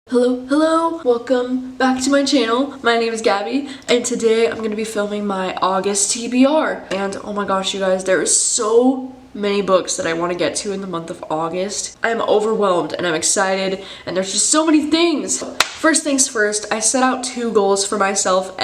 Hello, welcome back to my channel. My name is Gabby, and today I'm going to be filming my August TBR. And oh my gosh, you guys, there is so many books that I want to get to in the month of August. I am overwhelmed and I'm excited, and there's just so many things. First things first, I set out 2 goals for myself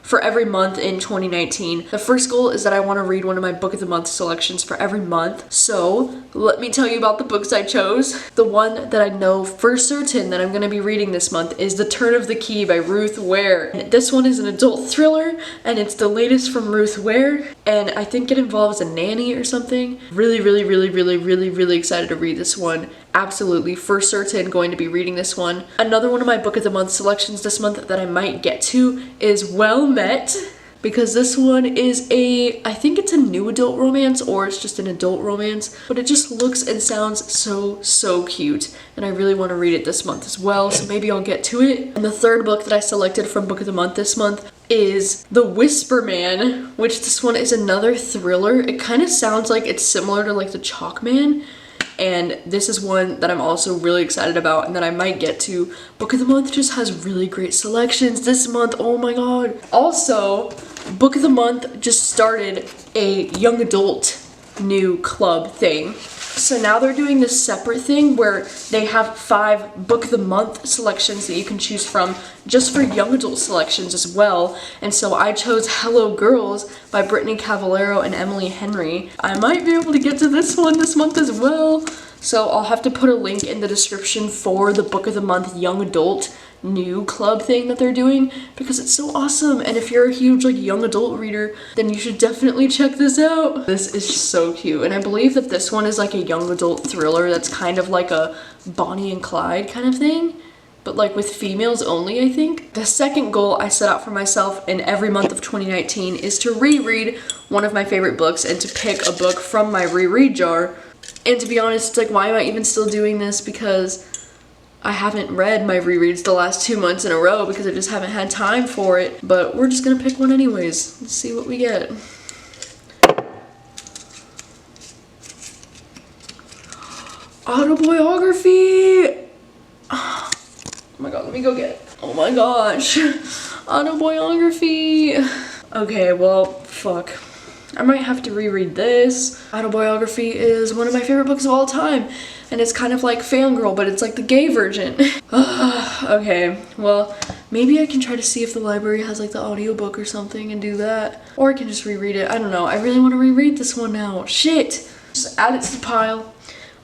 for every month in 2019. The first goal is that I want to read one of my book of the month selections for every month. So let me tell you about the books I chose. The one that I know for certain that I'm going to be reading this month is The Turn of the Key by Ruth Ware. This one is an adult thriller, and it's the latest from Ruth Ware, and I think it involves a nanny or something. Really excited to read this one. Absolutely, for certain, going to be reading this one. Another one of my book of the month selections this month that I might get to is Well Met, because this one is I think it's a new adult romance, or it's just an adult romance, but it just looks and sounds so cute, and I really want to read it this month as well, so maybe I'll get to it. And the third book that I selected from book of the month this month is The Whisper Man, which this one is another thriller. It kind of sounds like it's similar to like The Chalk Man, and this is one that I'm also really excited about and that I might get to. Book of the month just has really great selections this month, oh my god. Also, book of the month just started a young adult new club thing. So now they're doing this separate thing where they have 5 book of the month selections that you can choose from just for young adult selections as well. And so I chose Hello Girls by Brittany Cavallero and Emily Henry. I might be able to get to this one this month as well. So I'll have to put a link in the description for the book of the month young adult new club thing that they're doing, because it's so awesome. And if you're a huge like young adult reader, then you should definitely check this out. This is so cute, and I believe that this one is like a young adult thriller that's kind of like a Bonnie and Clyde kind of thing, but like with females only, I think. The second goal I set out for myself in every month of 2019 is to reread one of my favorite books and to pick a book from my reread jar. And to be honest, it's like, why am I even still doing this? Because I haven't read my rereads the last 2 months in a row because I just haven't had time for it. But we're just gonna pick one anyways. Let's see what we get. Autobiography! Oh my god, let me go get it. Oh my gosh. Autobiography. Okay, well, fuck. I might have to reread this. Autobiography is one of my favorite books of all time, and it's kind of like Fangirl, but it's like the gay version. Okay, well, maybe I can try to see if the library has like the audiobook or something and do that. Or I can just reread it. I don't know. I really want to reread this one now. Shit! Just add it to the pile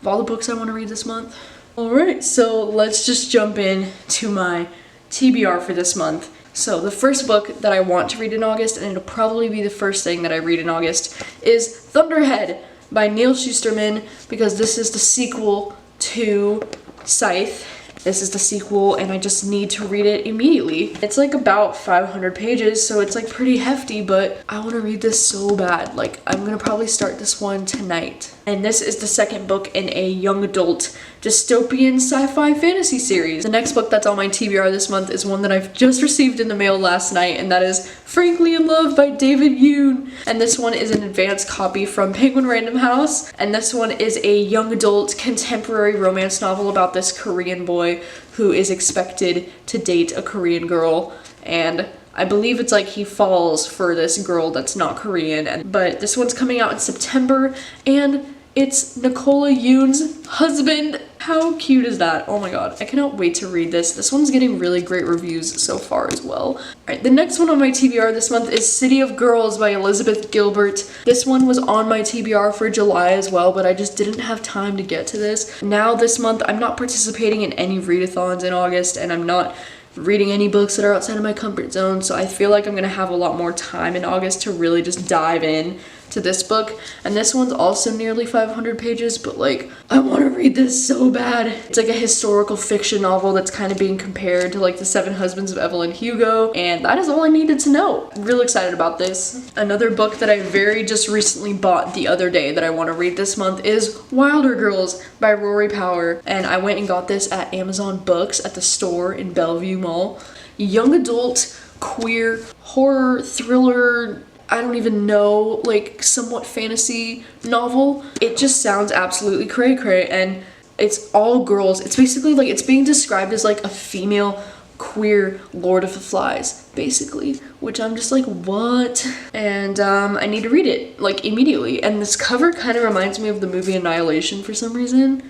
of all the books I want to read this month. Alright, so let's just jump in to my TBR for this month. So the first book that I want to read in August, and it'll probably be the first thing that I read in August, is Thunderhead by Neil Shusterman, because this is the sequel to Scythe. This is the sequel, and I just need to read it immediately. It's like about 500 pages, so it's like pretty hefty, but I want to read this so bad. Like, I'm gonna probably start this one tonight. And this is the second book in a young adult dystopian sci-fi fantasy series. The next book that's on my TBR this month is one that I've just received in the mail last night, and that is Frankly in Love by David Yoon. And this one is an advanced copy from Penguin Random House, and this one is a young adult contemporary romance novel about this Korean boy who is expected to date a Korean girl, and I believe it's like he falls for this girl that's not Korean. But this one's coming out in September, and it's Nicola Yoon's husband. How cute is that? Oh my god, I cannot wait to read this. This one's getting really great reviews so far as well. Alright, the next one on my TBR this month is City of Girls by Elizabeth Gilbert. This one was on my TBR for July as well, but I just didn't have time to get to this. Now this month, I'm not participating in any readathons in August, and I'm not reading any books that are outside of my comfort zone, so I feel like I'm gonna have a lot more time in August to really just dive in to this book. And this one's also nearly 500 pages, but like, I want to read this so bad. It's like a historical fiction novel that's kind of being compared to like The Seven Husbands of Evelyn Hugo, and that is all I needed to know. I'm real excited about this. Another book that I just recently bought the other day that I want to read this month is Wilder Girls by Rory Power, and I went and got this at Amazon Books at the store in Bellevue Mall. Young adult, queer, horror, thriller, I don't even know, like somewhat fantasy novel. It just sounds absolutely cray-cray, and It's all girls. It's basically like, it's being described as like a female queer Lord of the Flies, basically, which I'm just like, what? And I need to read it like immediately. And this cover kind of reminds me of the movie Annihilation for some reason.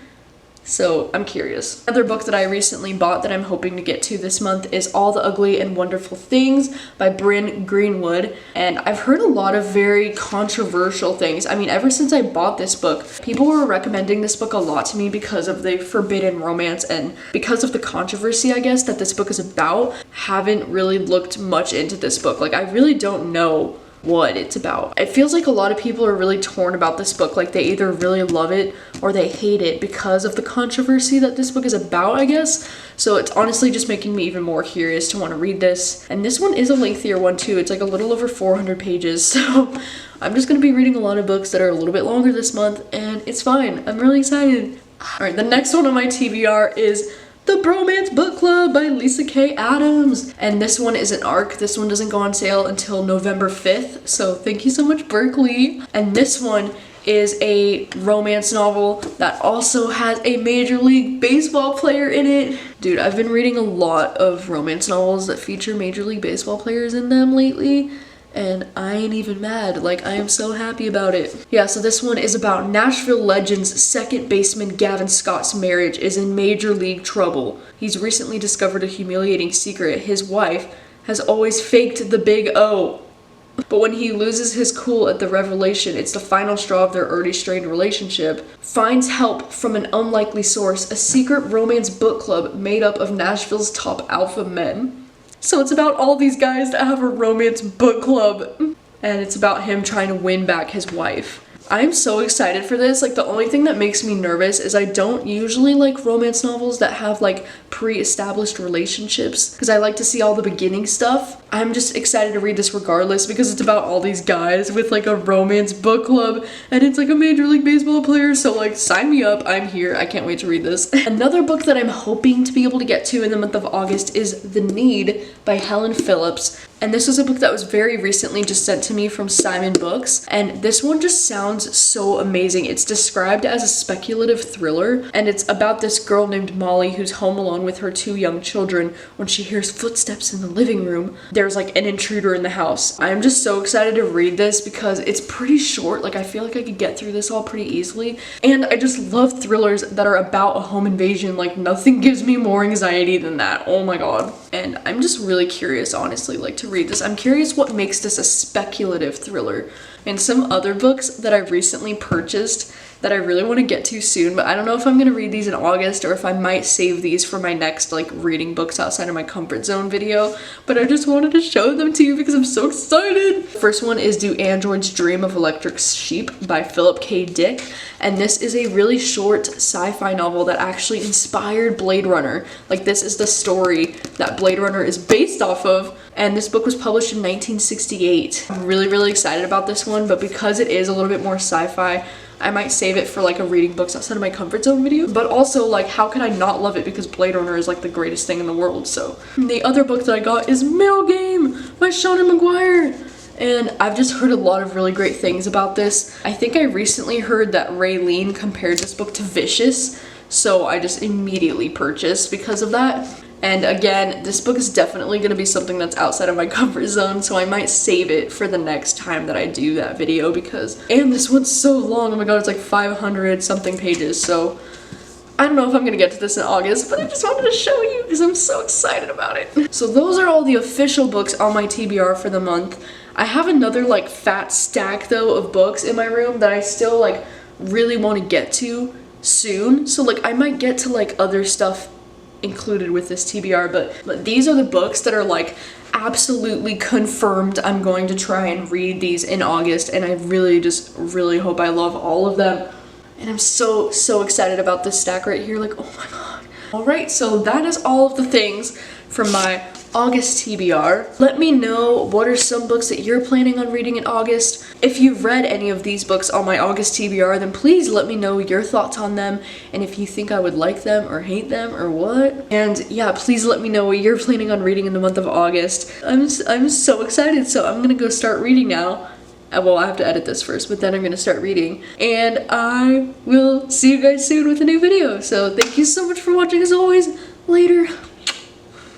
So I'm curious. Another book that I recently bought that I'm hoping to get to this month is All the Ugly and Wonderful Things by Bryn Greenwood. And I've heard a lot of very controversial things. I mean, ever since I bought this book, people were recommending this book a lot to me because of the forbidden romance and because of the controversy, I guess, that this book is about. Haven't really looked much into this book. Like, I really don't know what it's about. It feels like a lot of people are really torn about this book. Like, they either really love it or they hate it because of the controversy that this book is about, I guess. So it's honestly just making me even more curious to want to read this. And this one is a lengthier one too. It's like a little over 400 pages. So I'm just going to be reading a lot of books that are a little bit longer this month, and it's fine. I'm really excited. All right, the next one on my TBR is The Bromance Book Club by Lisa K. Adams. And this one is an ARC. This one doesn't go on sale until November 5th. So thank you so much, Berkeley. And this one is a romance novel that also has a Major League Baseball player in it. Dude, I've been reading a lot of romance novels that feature Major League Baseball players in them lately. And I ain't even mad. Like, I am so happy about it. Yeah, so this one is about Nashville Legends second baseman Gavin Scott's marriage is in major league trouble. He's recently discovered a humiliating secret. His wife has always faked the big O. But when he loses his cool at the revelation, it's the final straw of their already strained relationship. Finds help from an unlikely source, a secret romance book club made up of Nashville's top alpha men. So it's about all these guys that have a romance book club. And it's about him trying to win back his wife. I'm so excited for this. Like, the only thing that makes me nervous is I don't usually like romance novels that have like pre-established relationships because I like to see all the beginning stuff. I'm just excited to read this regardless because it's about all these guys with like a romance book club and it's like a Major League Baseball player. So like, sign me up. I'm here. I can't wait to read this. Another book that I'm hoping to be able to get to in the month of August is The Need by Helen Phillips. And this was a book that was very recently just sent to me from Simon Books. And this one just sounds so amazing. It's described as a speculative thriller. And it's about this girl named Molly who's home alone with her 2 young children when she hears footsteps in the living room. There's like an intruder in the house. I'm just so excited to read this because it's pretty short. Like, I feel like I could get through this all pretty easily. And I just love thrillers that are about a home invasion. Like, nothing gives me more anxiety than that. Oh my god. And I'm just really curious, honestly, like, to read this. I'm curious what makes this a speculative thriller. And some other books that I recently purchased that I really want to get to soon, but I don't know if I'm going to read these in August or if I might save these for my next like reading books outside of my comfort zone video, but I just wanted to show them to you because I'm so excited. First one is Do Androids Dream of Electric Sheep by Philip K. Dick, and this is a really short sci-fi novel that actually inspired Blade Runner. Like, this is the story that Blade Runner is based off of, and this book was published in 1968. I'm really excited about this one, but because it is a little bit more sci-fi, I might save it for like a reading books outside of my comfort zone video. But also, like, how could I not love it because Blade Runner is like the greatest thing in the world. So the other book that I got is Mail Game by Shauna McGuire. And I've just heard a lot of really great things about this. I think I recently heard that Raylene compared this book to Vicious, so I just immediately purchased because of that. And again, this book is definitely going to be something that's outside of my comfort zone, so I might save it for the next time that I do that video because, and this one's so long, oh my god, it's like 500 something pages, so I don't know if I'm gonna get to this in August, but I just wanted to show you because I'm so excited about it. So those are all the official books on my TBR for the month. I have another like fat stack though of books in my room that I still like really want to get to soon, so like I might get to like other stuff included with this TBR, but these are the books that are like absolutely confirmed I'm going to try and read these in August, and I really hope I love all of them. And I'm so excited about this stack right here, like, oh my god. Alright, so that is all of the things from my August TBR. Let me know what are some books that you're planning on reading in August. If you've read any of these books on my August TBR, then please let me know your thoughts on them and if you think I would like them or hate them or what. And yeah, please let me know what you're planning on reading in the month of August. I'm so excited, so I'm gonna go start reading now. Well, I have to edit this first, but then I'm gonna start reading. And I will see you guys soon with a new video. So thank you so much for watching as always. Later.